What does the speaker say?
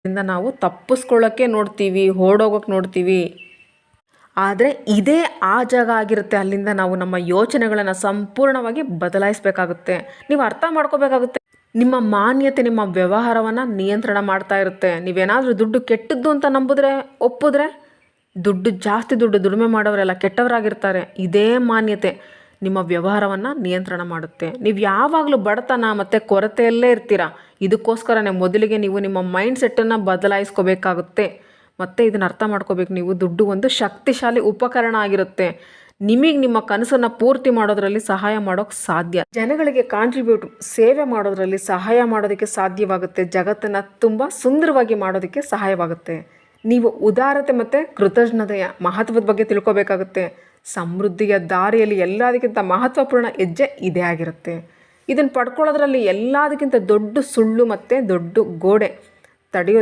ಇಂದ ನಾವು ತಪ್ಪಿಸ್ಕೊಳ್ಳೋಕ್ಕೆ ನೋಡ್ತೀವಿ, ಓಡೋಗೋಕ್ಕೆ ನೋಡ್ತೀವಿ. ಆದರೆ ಇದೇ ಆ ಜಾಗ ಆಗಿರುತ್ತೆ. ಅಲ್ಲಿಂದ ನಾವು ನಮ್ಮ ಯೋಚನೆಗಳನ್ನು ಸಂಪೂರ್ಣವಾಗಿ ಬದಲಾಯಿಸಬೇಕಾಗುತ್ತೆ. ನೀವು ಅರ್ಥ ಮಾಡ್ಕೋಬೇಕಾಗುತ್ತೆ. ನಿಮ್ಮ ಮಾನ್ಯತೆ ನಿಮ್ಮ ವ್ಯವಹಾರವನ್ನು ನಿಯಂತ್ರಣ ಮಾಡ್ತಾ ಇರುತ್ತೆ. ನೀವೇನಾದರೂ ದುಡ್ಡು ಕೆಟ್ಟದ್ದು ಅಂತ ಒಪ್ಪಿದ್ರೆ ಜಾಸ್ತಿ ದುಡ್ಡು ದುಡಿಮೆ ಮಾಡೋರೆಲ್ಲ ಕೆಟ್ಟವರಾಗಿರ್ತಾರೆ. ಇದೇ ಮಾನ್ಯತೆ ನಿಮ್ಮ ವ್ಯವಹಾರವನ್ನು ನಿಯಂತ್ರಣ ಮಾಡುತ್ತೆ. ನೀವು ಯಾವಾಗಲೂ ಬಡತನ ಮತ್ತು ಕೊರತೆಯಲ್ಲೇ ಇರ್ತೀರ. ಇದಕ್ಕೋಸ್ಕರನೇ ಮೊದಲಿಗೆ ನೀವು ನಿಮ್ಮ ಮೈಂಡ್ ಸೆಟ್ಟನ್ನು ಬದಲಾಯಿಸ್ಕೋಬೇಕಾಗುತ್ತೆ. ಮತ್ತು ಇದನ್ನು ಅರ್ಥ ಮಾಡ್ಕೋಬೇಕು. ನೀವು ದುಡ್ಡು ಒಂದು ಶಕ್ತಿಶಾಲಿ ಉಪಕರಣ ಆಗಿರುತ್ತೆ. ನಿಮಗೆ ನಿಮ್ಮ ಕನಸನ್ನು ಪೂರ್ತಿ ಮಾಡೋದರಲ್ಲಿ ಸಹಾಯ ಮಾಡೋಕ್ಕೆ ಸಾಧ್ಯ. ಜನಗಳಿಗೆ ಸೇವೆ ಮಾಡೋದರಲ್ಲಿ ಸಹಾಯ ಮಾಡೋದಕ್ಕೆ ಸಾಧ್ಯವಾಗುತ್ತೆ. ಜಗತ್ತನ್ನು ತುಂಬ ಸುಂದರವಾಗಿ ಮಾಡೋದಕ್ಕೆ ಸಹಾಯವಾಗುತ್ತೆ. ನೀವು ಉದಾರತೆ ಮತ್ತು ಕೃತಜ್ಞತೆಯ ಮಹತ್ವದ ಬಗ್ಗೆ ತಿಳ್ಕೊಬೇಕಾಗುತ್ತೆ. ಸಮೃದ್ಧಿಯ ದಾರಿಯಲ್ಲಿ ಎಲ್ಲದಕ್ಕಿಂತ ಮಹತ್ವಪೂರ್ಣ ಹೆಜ್ಜೆ ಇದೇ ಆಗಿರುತ್ತೆ. ಇದನ್ನು ಪಡ್ಕೊಳ್ಳೋದ್ರಲ್ಲಿ ಎಲ್ಲದಕ್ಕಿಂತ ದೊಡ್ಡ ಸುಳ್ಳು ಮತ್ತು ದೊಡ್ಡ ಗೋಡೆ ತಡೆಯೋದು